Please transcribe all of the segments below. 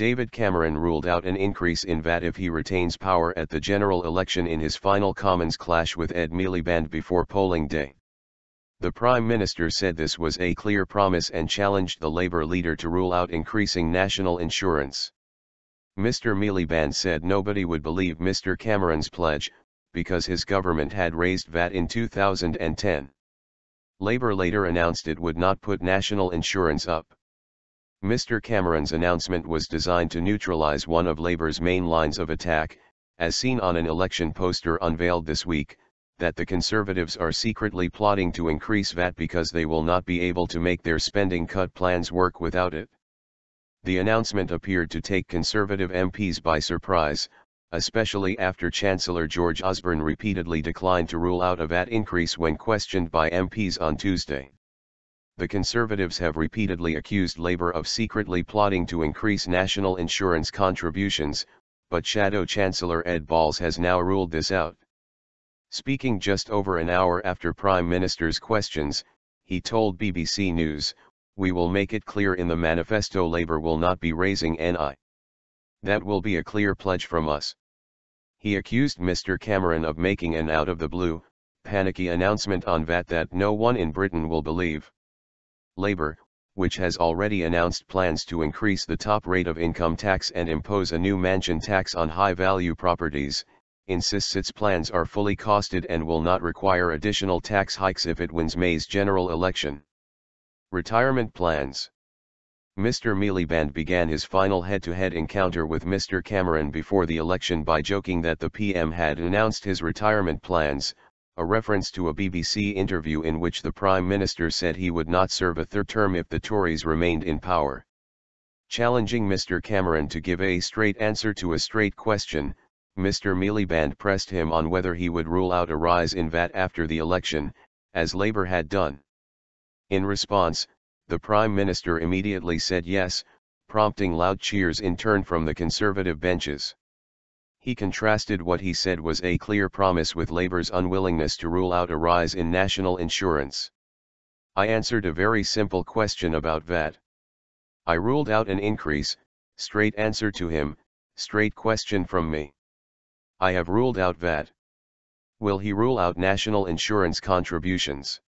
David Cameron ruled out an increase in VAT if he retains power at the general election in his final Commons clash with Ed Miliband before polling day. The Prime Minister said this was a clear promise and challenged the Labour leader to rule out increasing national insurance. Mr. Miliband said nobody would believe Mr. Cameron's pledge, because his government had raised VAT in 2010. Labour later announced it would not put national insurance up. Mr. Cameron's announcement was designed to neutralise one of Labour's main lines of attack, as seen on an election poster unveiled this week, that the Conservatives are secretly plotting to increase VAT because they will not be able to make their spending cut plans work without it. The announcement appeared to take Conservative MPs by surprise, especially after Chancellor George Osborne repeatedly declined to rule out a VAT increase when questioned by MPs on Tuesday. The Conservatives have repeatedly accused Labour of secretly plotting to increase national insurance contributions, but Shadow Chancellor Ed Miliband has now ruled this out. Speaking just over an hour after Prime Minister's questions, he told BBC News, "We will make it clear in the manifesto Labour will not be raising NI. That will be a clear pledge from us." He accused Mr. Cameron of making an out-of-the-blue, panicky announcement on VAT that no one in Britain will believe. Labour, which has already announced plans to increase the top rate of income tax and impose a new mansion tax on high-value properties, insists its plans are fully costed and will not require additional tax hikes if it wins May's general election. Retirement plans. Mr. Miliband began his final head-to-head encounter with Mr. Cameron before the election by joking that the PM had announced his retirement plans, a reference to a BBC interview in which the Prime Minister said he would not serve a third term if the Tories remained in power. Challenging Mr. Cameron to give a straight answer to a straight question, Mr. Miliband pressed him on whether he would rule out a rise in VAT after the election, as Labour had done. In response, the Prime Minister immediately said yes, prompting loud cheers in turn from the Conservative benches. He contrasted what he said was a clear promise with Labour's unwillingness to rule out a rise in national insurance. "I answered a very simple question about VAT. I ruled out an increase," straight answer to him, straight question from me. "I have ruled out VAT. Will he rule out national insurance contributions?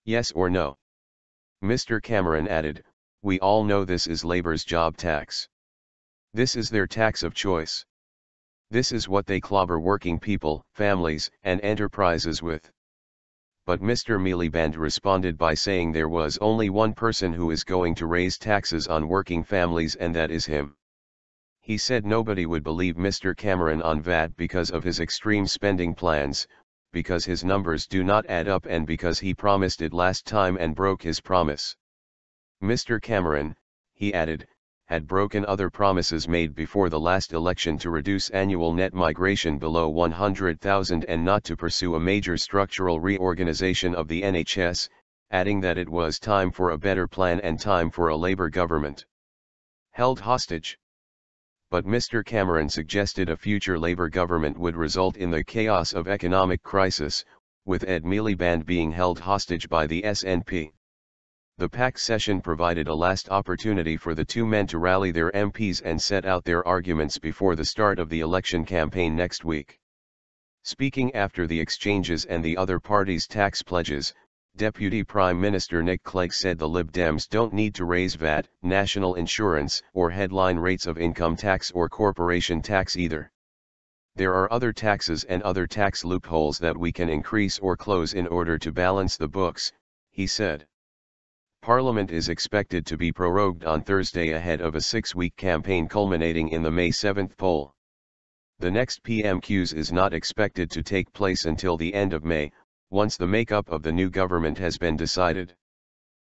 Yes or no?" Mr. Cameron added, "We all know this is Labour's job tax. This is their tax of choice. This is what they clobber working people, families, and enterprises with." But Mr. Miliband responded by saying there was only one person who is going to raise taxes on working families, and that is him. He said nobody would believe Mr. Cameron on VAT because of his extreme spending plans, because his numbers do not add up and because he promised it last time and broke his promise. Mr. Cameron, he added, had broken other promises made before the last election to reduce annual net migration below 100,000 and not to pursue a major structural reorganisation of the NHS, adding that it was time for a better plan and time for a Labour government. Held hostage. But Mr. Cameron suggested a future Labour government would result in the chaos of economic crisis, with Ed Miliband being held hostage by the SNP. The PAC session provided a last opportunity for the two men to rally their MPs and set out their arguments before the start of the election campaign next week. Speaking after the exchanges and the other parties' tax pledges, Deputy Prime Minister Nick Clegg said the Lib Dems don't need to raise VAT, national insurance, or headline rates of income tax or corporation tax either. There are other taxes and other tax loopholes that we can increase or close in order to balance the books, he said. Parliament is expected to be prorogued on Thursday ahead of a 6-week campaign culminating in the May 7 poll. The next PMQs is not expected to take place until the end of May, once the makeup of the new government has been decided.